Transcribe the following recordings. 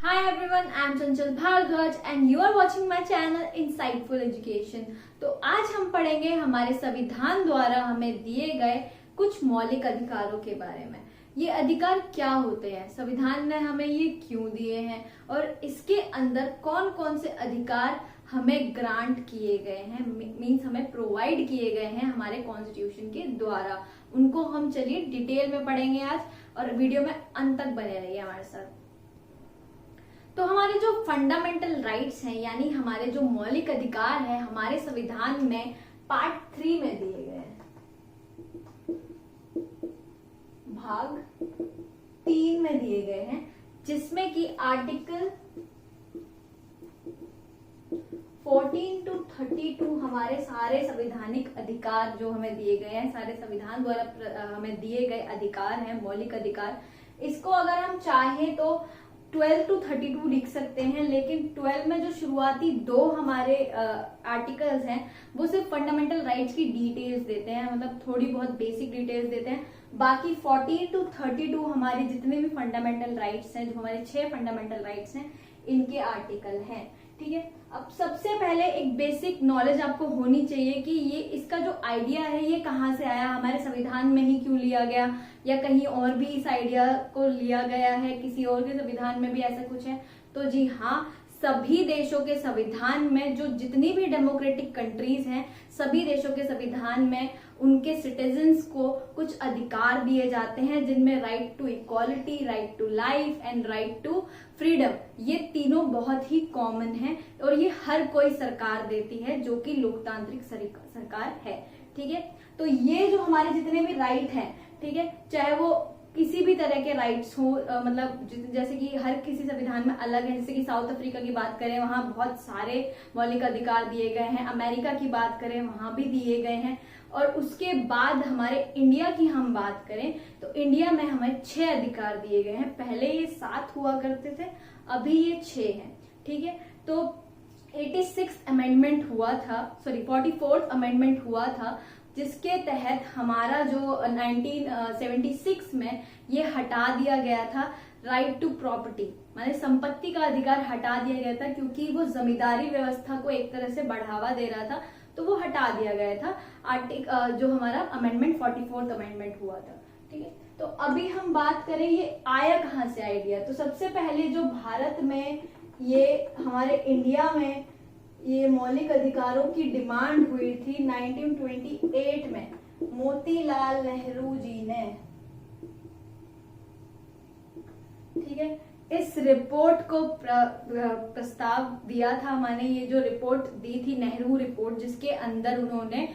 Hi everyone, I am Chanchal Bhardwaj and you are watching my channel Insightful Education। तो आज हम पढ़ेंगे हमारे संविधान द्वारा हमें दिए गए कुछ मौलिक अधिकारों के बारे में। ये अधिकार क्या होते हैं, संविधान ने हमें ये क्यों दिए हैं और इसके अंदर कौन कौन से अधिकार हमें ग्रांट किए गए हैं, मीन्स हमें प्रोवाइड किए गए हैं हमारे कॉन्स्टिट्यूशन के द्वारा। उनको हम चलिए डिटेल में पढ़ेंगे आज और वीडियो में अंत तक बने रहिए हमारे साथ। तो हमारे जो फंडामेंटल राइट्स हैं यानी हमारे जो मौलिक अधिकार हैं हमारे संविधान में पार्ट 3 में दिए गए हैं, भाग 3 में दिए गए हैं, जिसमें कि आर्टिकल 14 to 32 हमारे सारे संवैधानिक अधिकार जो हमें दिए गए हैं, सारे संविधान द्वारा हमें दिए गए अधिकार हैं, मौलिक अधिकार। इसको अगर हम चाहें तो 12 to 32 लिख सकते हैं, लेकिन 12 में जो शुरुआती दो हमारे आर्टिकल्स हैं वो सिर्फ फंडामेंटल राइट्स की डिटेल्स देते हैं, मतलब थोड़ी बहुत बेसिक डिटेल्स देते हैं। बाकी 14 to 32 हमारे जितने भी फंडामेंटल राइट्स हैं, जो हमारे 6 फंडामेंटल राइट्स हैं, इनके आर्टिकल हैं। ठीक है, अब सबसे पहले एक बेसिक नॉलेज आपको होनी चाहिए कि ये इसका जो आइडिया है ये कहाँ से आया, हमारे संविधान में ही क्यों लिया गया या कहीं और भी इस आइडिया को लिया गया है, किसी और के संविधान में भी ऐसा कुछ है। तो जी हाँ, सभी देशों के संविधान में, जो जितनी भी डेमोक्रेटिक कंट्रीज हैं, सभी देशों के संविधान में उनके सिटीजन्स को कुछ अधिकार दिए जाते हैं, जिनमें right to equality, right to life and right to freedom, ये तीनों बहुत ही कॉमन है और ये हर कोई सरकार देती है जो कि लोकतांत्रिक सरकार है। ठीक है, तो ये जो हमारे जितने भी राइट हैं, ठीक है, चाहे वो किसी भी तरह के राइट्स हो, मतलब जैसे कि हर किसी संविधान में अलग है। जैसे कि साउथ अफ्रीका की बात करें, वहां बहुत सारे मौलिक अधिकार दिए गए हैं। अमेरिका की बात करें, वहां भी दिए गए हैं। और उसके बाद हमारे इंडिया की हम बात करें तो इंडिया में हमें 6 अधिकार दिए गए हैं। पहले ये 7 हुआ करते थे, अभी ये 6 हैं। ठीक है, तो 86 अमेंडमेंट हुआ था, सॉरी 44th अमेंडमेंट हुआ था, जिसके तहत हमारा जो 1976 में ये हटा दिया गया था राइट टू प्रॉपर्टी, माने संपत्ति का अधिकार हटा दिया गया था, क्योंकि वो जमींदारी व्यवस्था को एक तरह से बढ़ावा दे रहा था, तो वो हटा दिया गया था। जो हमारा अमेंडमेंट 44th अमेंडमेंट हुआ था। ठीक है, तो अभी हम बात करें ये आया कहाँ से आइडिया। तो सबसे पहले जो भारत में, ये हमारे इंडिया में ये मौलिक अधिकारों की डिमांड हुई थी 1928 में मोतीलाल नेहरू जी ने। ठीक है, इस रिपोर्ट को प्रस्ताव दिया था, माने ये जो रिपोर्ट दी थी नेहरू रिपोर्ट, जिसके अंदर उन्होंने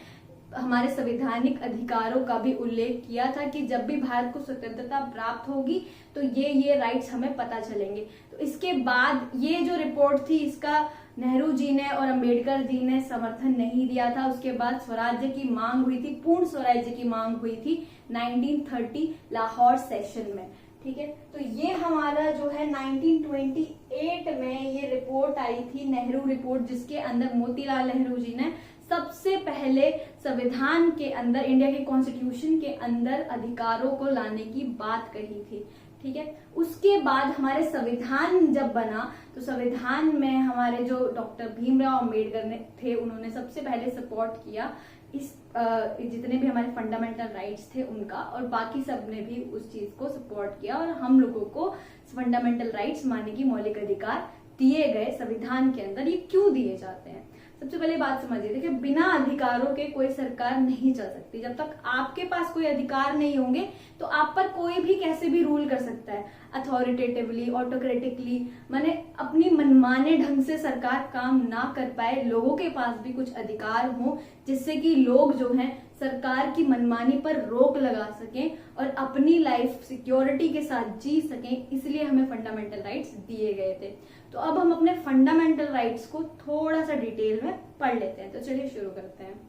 हमारे संवैधानिक अधिकारों का भी उल्लेख किया था कि जब भी भारत को स्वतंत्रता प्राप्त होगी तो ये राइट्स हमें पता चलेंगे। तो इसके बाद ये जो रिपोर्ट थी, इसका नेहरू जी ने और अंबेडकर जी ने समर्थन नहीं दिया था। उसके बाद स्वराज्य की मांग हुई थी, पूर्ण स्वराज्य की मांग हुई थी 1930 लाहौर सेशन में। ठीक है, तो ये हमारा जो है 1928 में ये रिपोर्ट आई थी, नेहरू रिपोर्ट, जिसके अंदर मोतीलाल नेहरू जी ने सबसे पहले संविधान के अंदर, इंडिया के कॉन्स्टिट्यूशन के अंदर अधिकारों को लाने की बात कही थी। ठीक है, उसके बाद हमारे संविधान जब बना तो संविधान में हमारे जो डॉक्टर भीमराव अंबेडकर थे, उन्होंने सबसे पहले सपोर्ट किया इस जितने भी हमारे फंडामेंटल राइट्स थे उनका, और बाकी सब ने भी उस चीज को सपोर्ट किया और हम लोगों को फंडामेंटल राइट्स माने की मौलिक अधिकार दिए गए संविधान के अंदर। ये क्यों दिए जाते हैं, सबसे पहले बात समझिए। देखिए, बिना अधिकारों के कोई सरकार नहीं चल सकती। जब तक आपके पास कोई अधिकार नहीं होंगे तो आप पर कोई भी कैसे भी रूल कर सकता है, अथॉरिटेटिवली, ऑटोक्रेटिकली, माने अपनी मनमाने ढंग से सरकार काम ना कर पाए, लोगों के पास भी कुछ अधिकार हो, जिससे कि लोग जो हैं सरकार की मनमानी पर रोक लगा सकें और अपनी लाइफ सिक्योरिटी के साथ जी सकें। इसलिए हमें फंडामेंटल राइट्स दिए गए थे। तो अब हम अपने फंडामेंटल राइट्स को थोड़ा सा डिटेल में पढ़ लेते हैं। तो चलिए शुरू करते हैं।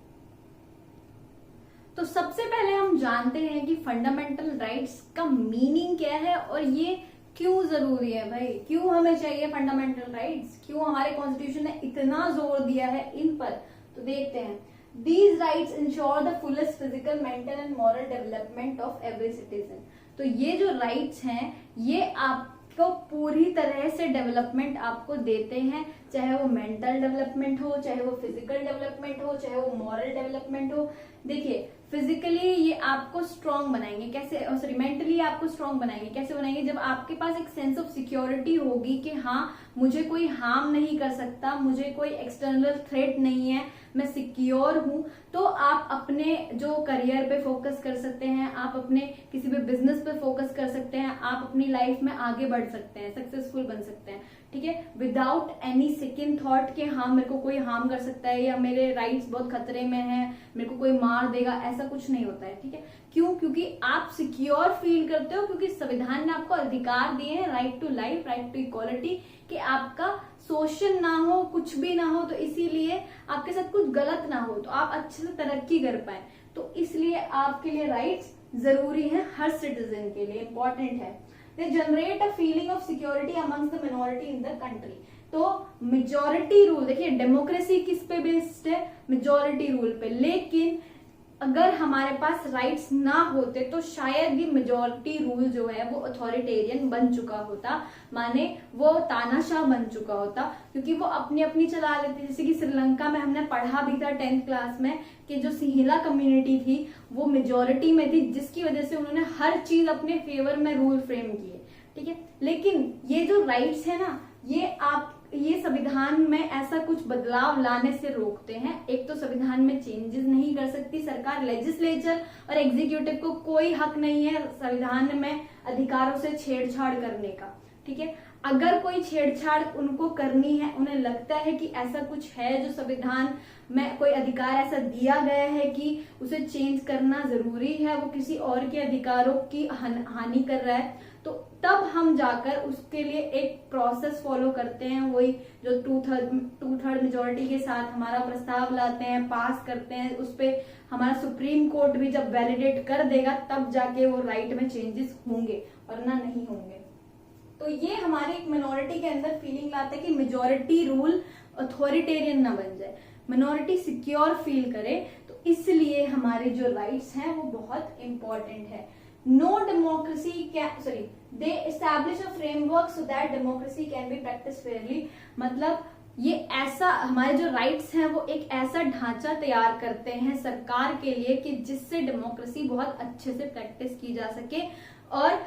तो सबसे पहले हम जानते हैं कि फंडामेंटल राइट्स का मीनिंग क्या है और ये क्यों जरूरी है। भाई, क्यों हमें चाहिए फंडामेंटल राइट्स, क्यों हमारे कॉन्स्टिट्यूशन ने इतना जोर दिया है इन पर। तो देखते हैं। These rights ensure the fullest physical, mental and moral development of every citizen। तो ये जो राइट्स हैं ये आप को पूरी तरह से डेवलपमेंट आपको देते हैं, चाहे वो मेंटल डेवलपमेंट हो, चाहे वो फिजिकल डेवलपमेंट हो, चाहे वो मॉरल डेवलपमेंट हो। देखिए फिजिकली ये आपको स्ट्रांग बनाएंगे, कैसे, सॉरी मेंटली आपको स्ट्रांग बनाएंगे, कैसे बनाएंगे, जब आपके पास एक सेंस ऑफ सिक्योरिटी होगी कि हाँ मुझे कोई हार्म नहीं कर सकता, मुझे कोई एक्सटर्नल थ्रेट नहीं है, मैं सिक्योर हूं, तो आप अपने जो करियर पे फोकस कर सकते हैं, आप अपने किसी भी बिजनेस पे फोकस कर सकते हैं, आप अपनी लाइफ में आगे बढ़ सकते हैं, सक्सेसफुल बन सकते हैं, ठीक है, विदाउट एनी सेकेंड थॉट कि हाँ मेरे को कोई हार्म कर सकता है या मेरे राइट्स बहुत खतरे में हैं, मेरे को कोई मार देगा, ऐसा कुछ नहीं होता है, ठीक है। क्यों? क्योंकि आप सिक्योर फील करते हो, क्योंकि संविधान ने आपको अधिकार दिए हैं, right to life, right to equality, कि आपका शोषण ना हो, कुछ भी ना हो, तो इसीलिए आपके साथ कुछ गलत ना हो, तो आप अच्छे से तरक्की कर पाए, तो इसलिए आपके लिए राइट्स जरूरी है, हर सिटीजन के लिए इंपॉर्टेंट है। They generate a feeling of security amongst the minority in the country. तो मेजोरिटी रूल, देखिए डेमोक्रेसी किस पे बेस्ड है? मेजोरिटी रूल पे। लेकिन अगर हमारे पास राइट्स ना होते तो शायद ये मेजोरिटी रूल जो है वो अथॉरिटेरियन बन चुका होता, माने वो तानाशाह बन चुका होता, क्योंकि वो अपनी अपनी चला लेते। जैसे कि श्रीलंका में हमने पढ़ा भी था 10th क्लास में कि जो सिंहला कम्युनिटी थी वो मेजोरिटी में थी, जिसकी वजह से उन्होंने हर चीज अपने फेवर में रूल फ्रेम किए, ठीक है। लेकिन ये जो राइट्स है ना, ये संविधान में ऐसा कुछ बदलाव लाने से रोकते हैं। एक तो संविधान में चेंजेस नहीं कर सकती सरकार, लेजिस्लेचर और एग्जीक्यूटिव को कोई हक नहीं है संविधान में अधिकारों से छेड़छाड़ करने का, ठीक है। अगर कोई छेड़छाड़ उनको करनी है, उन्हें लगता है कि ऐसा कुछ है जो संविधान में कोई अधिकार ऐसा दिया गया है कि उसे चेंज करना जरूरी है, वो किसी और के अधिकारों की हानि कर रहा है, तो तब हम जाकर उसके लिए एक प्रोसेस फॉलो करते हैं, वही जो टू थर्ड मेजोरिटी के साथ हमारा प्रस्ताव लाते हैं, पास करते हैं, उस पर हमारा सुप्रीम कोर्ट भी जब वैलिडेट कर देगा तब जाके वो राइट में चेंजेस होंगे, वरना नहीं होंगे। तो ये हमारे एक मिनोरिटी के अंदर फीलिंग लाता है कि मेजोरिटी रूल अथॉरिटेरियन ना बन जाए, मिनोरिटी सिक्योर फील करे, तो इसलिए हमारे जो राइट्स हैं वो बहुत इंपॉर्टेंट है। No democracy they establish a framework so that democracy can be practice fairly. मतलब ये ऐसा, हमारे जो राइट्स हैं वो एक ऐसा ढांचा तैयार करते हैं सरकार के लिए कि जिससे डेमोक्रेसी बहुत अच्छे से प्रैक्टिस की जा सके और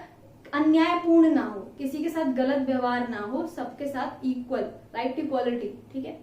अन्यायपूर्ण ना हो, किसी के साथ गलत व्यवहार ना हो, सबके साथ इक्वल, राइट टू इक्वालिटी, ठीक है।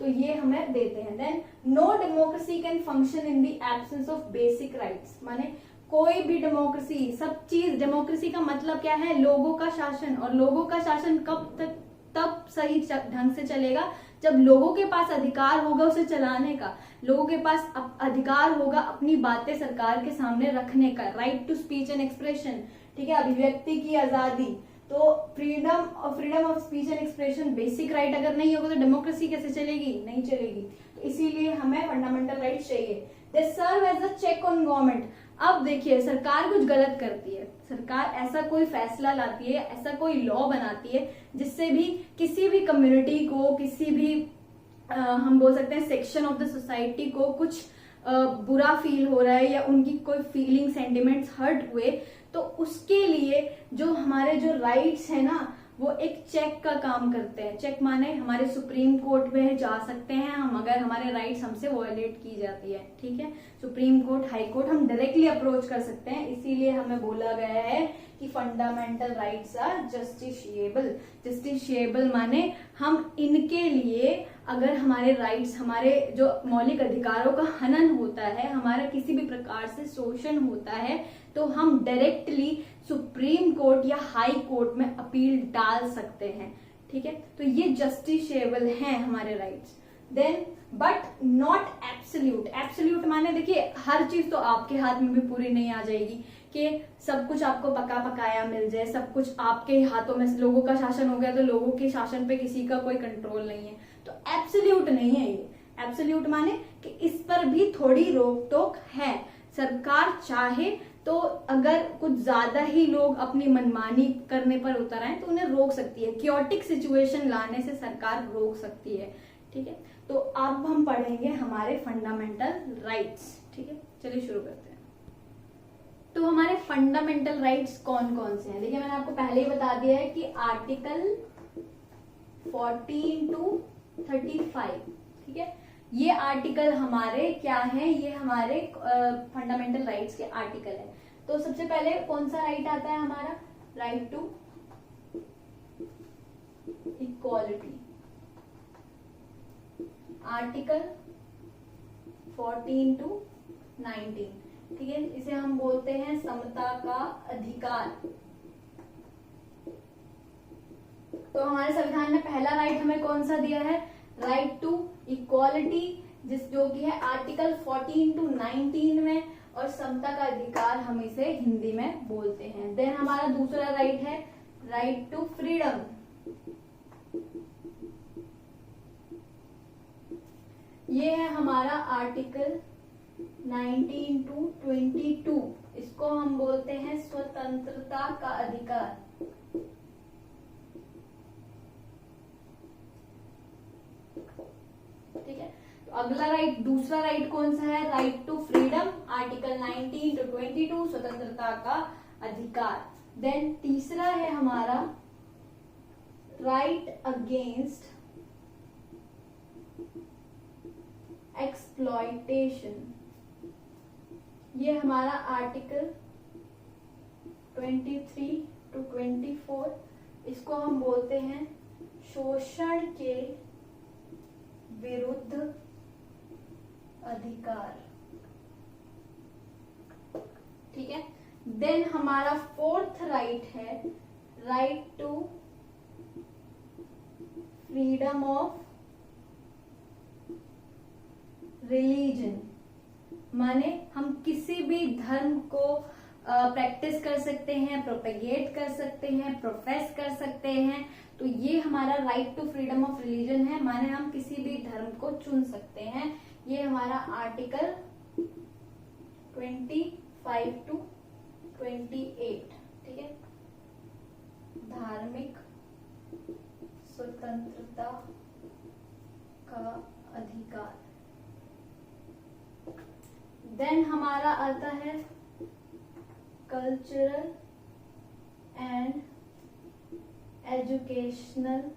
तो ये हमें देते हैं। Then no democracy can function in the absence of basic rights, माने कोई भी डेमोक्रेसी, सब चीज, डेमोक्रेसी का मतलब क्या है? लोगों का शासन। और लोगों का शासन कब तक, तब सही ढंग से चलेगा जब लोगों के पास अधिकार होगा उसे चलाने का, लोगों के पास अधिकार होगा अपनी बातें सरकार के सामने रखने का, right to speech and expression, ठीक है, अभिव्यक्ति की आजादी। तो freedom of speech and expression basic right अगर नहीं होगा तो डेमोक्रेसी कैसे चलेगी? नहीं चलेगी। तो इसीलिए हमें फंडामेंटल राइट चाहिए। They serve as a check on government. अब देखिए सरकार कुछ गलत करती है, सरकार ऐसा कोई फैसला लाती है, ऐसा कोई लॉ बनाती है जिससे भी किसी भी कम्युनिटी को, किसी भी हम बोल सकते हैं सेक्शन ऑफ द सोसाइटी को कुछ बुरा फील हो रहा है या उनकी कोई फीलिंग, सेंटिमेंट्स हर्ट हुए, तो उसके लिए जो हमारे जो राइट्स है ना वो एक चेक का काम करते हैं। चेक माने हमारे सुप्रीम कोर्ट में जा सकते हैं हम, अगर हमारे राइट्स हमसे वायलेट की जाती है, ठीक है। सुप्रीम कोर्ट, हाई कोर्ट हम डायरेक्टली अप्रोच कर सकते हैं। इसीलिए हमें बोला गया है कि fundamental rights are justiciable. Justiciable माने हम इनके लिए, अगर हमारे राइट्स, हमारे जो मौलिक अधिकारों का हनन होता है, हमारा किसी भी प्रकार से शोषण होता है, तो हम डायरेक्टली सुप्रीम कोर्ट या हाई कोर्ट में अपील डाल सकते हैं, ठीक है। तो ये जस्टिशिएबल हैं हमारे rights. Then but not absolute. Absolute माने देखिए हर चीज तो आपके हाथ में भी पूरी नहीं आ जाएगी कि सब कुछ आपको पका पकाया मिल जाए, सब कुछ आपके हाथों में, लोगों का शासन हो गया तो लोगों के शासन पे किसी का कोई कंट्रोल नहीं है, तो एब्सोल्यूट नहीं है ये। एब्सोल्यूट माने कि इस पर भी थोड़ी रोक टोक है। सरकार चाहे तो अगर कुछ ज्यादा ही लोग अपनी मनमानी करने पर उतर आए तो उन्हें रोक सकती है, क्योटिक सिचुएशन लाने से सरकार रोक सकती है, ठीक है। तो अब हम पढ़ेंगे हमारे फंडामेंटल राइट्स, ठीक है। चलिए शुरू करते हैं। तो हमारे फंडामेंटल राइट्स कौन कौन से हैं? देखिए मैंने आपको पहले ही बता दिया है कि आर्टिकल 14 to 35, ठीक है, ये आर्टिकल हमारे क्या है, ये हमारे फंडामेंटल राइट्स के आर्टिकल है। तो सबसे पहले कौन सा राइट आता है हमारा? Right to equality, article 14 to 19, ठीक है, इसे हम बोलते हैं समता का अधिकार। तो हमारे संविधान में पहला राइट हमें कौन सा दिया है? राइट टू इक्वालिटी, जो कि है आर्टिकल 14 to 19 में, और समता का अधिकार हम इसे हिंदी में बोलते हैं। देन हमारा दूसरा राइट है राइट टू फ्रीडम, ये है हमारा आर्टिकल 19 to 22, इसको हम बोलते हैं स्वतंत्रता का अधिकार। ठीक है, तो अगला राइट, दूसरा राइट कौन सा है? Right to freedom, article 19 to 22, स्वतंत्रता का अधिकार। देन तीसरा है हमारा राइट अगेंस्ट एक्सप्लॉयटेशन, ये हमारा आर्टिकल 23 to 24, इसको हम बोलते हैं शोषण के विरुद्ध अधिकार। ठीक है, देन हमारा फोर्थ राइट है right to freedom of religion, माने हम किसी भी धर्म को प्रैक्टिस कर सकते हैं, प्रोपेगेट कर सकते हैं, प्रोफेस कर सकते हैं। तो ये हमारा right to freedom of religion है, माने हम किसी भी धर्म को चुन सकते हैं। ये हमारा आर्टिकल 25 to 28, ठीक है, धार्मिक स्वतंत्रता का अधिकार। देन हमारा आता है कल्चरल एंड एजुकेशनल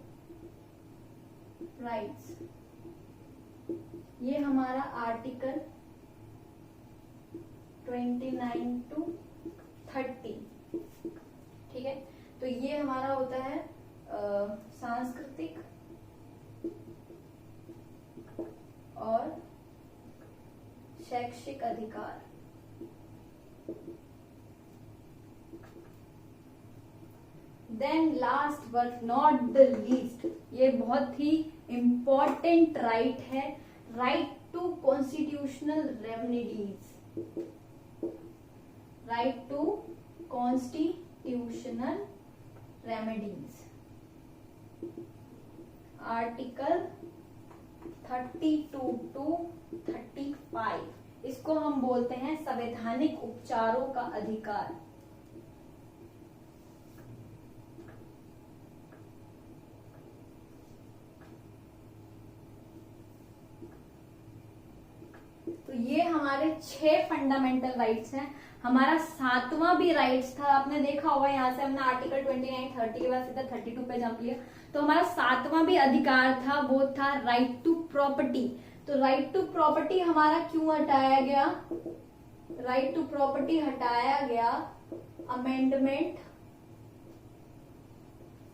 राइट्स, ये हमारा आर्टिकल 29 to 30, ठीक है। तो ये हमारा होता है सांस्कृतिक और शैक्षिक अधिकार। Then last but not the least, ये बहुत ही इंपॉर्टेंट राइट है, right to constitutional remedies, right to constitutional remedies, article 32 to 35, इसको हम बोलते हैं संवैधानिक उपचारों का अधिकार। तो ये हमारे 6 फंडामेंटल राइट्स हैं। हमारा 7वां भी राइट्स था, आपने देखा होगा, यहाँ से हमने आर्टिकल 29, 30 के बाद सीधा 32 पे जंप लिया। तो हमारा 7वां भी अधिकार था, वो था राइट टू प्रॉपर्टी। तो राइट टू प्रॉपर्टी हमारा क्यों हटाया गया? राइट टू प्रॉपर्टी हटाया गया अमेंडमेंट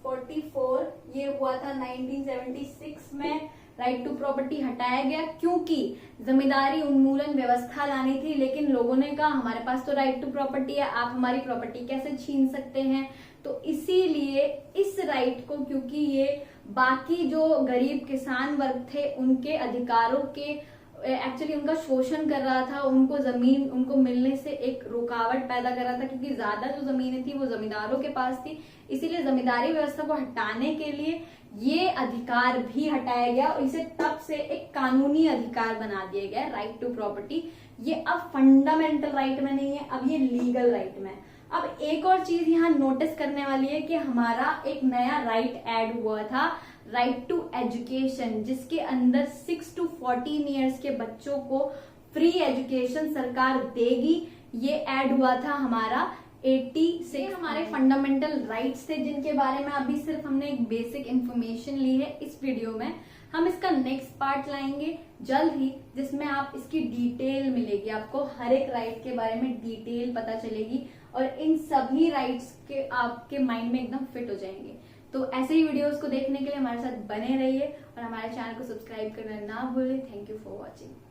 44, ये हुआ था 1976 में। राइट टू प्रॉपर्टी हटाया गया क्योंकि जमींदारी उन्मूलन व्यवस्था लानी थी, लेकिन लोगों ने कहा हमारे पास तो राइट टू प्रॉपर्टी है, आप हमारी प्रॉपर्टी कैसे छीन सकते हैं। तो इसीलिए इस राइट को, क्योंकि ये बाकी जो गरीब किसान वर्ग थे उनके अधिकारों के एक्चुअली उनका शोषण कर रहा था, उनको जमीन उनको मिलने से एक रुकावट पैदा कर रहा था, क्योंकि ज्यादा जो जमीनें थी वो जमींदारों के पास थी। इसीलिए जमींदारी व्यवस्था को हटाने के लिए ये अधिकार भी हटाया गया और इसे तब से एक कानूनी अधिकार बना दिया गया राइट टू प्रॉपर्टी। ये अब फंडामेंटल राइट में नहीं है, अब ये लीगल राइट में है। अब एक और चीज यहाँ नोटिस करने वाली है कि हमारा एक नया राइट ऐड हुआ था, राइट टू एजुकेशन, जिसके अंदर 6 to 14 ईयर्स के बच्चों को फ्री एजुकेशन सरकार देगी। ये ऐड हुआ था हमारा 86 हमारे फंडामेंटल राइट्स थे, जिनके बारे में अभी सिर्फ हमने एक बेसिक इंफॉर्मेशन ली है इस वीडियो में। हम इसका नेक्स्ट पार्ट लाएंगे जल्द ही, जिसमें आप इसकी डिटेल मिलेगी, आपको हर एक राइट के बारे में डिटेल पता चलेगी और इन सभी राइट्स के आपके माइंड में एकदम फिट हो जाएंगे। तो ऐसे ही वीडियोस को देखने के लिए हमारे साथ बने रहिए और हमारे चैनल को सब्सक्राइब करना ना भूलें। Thank you for watching.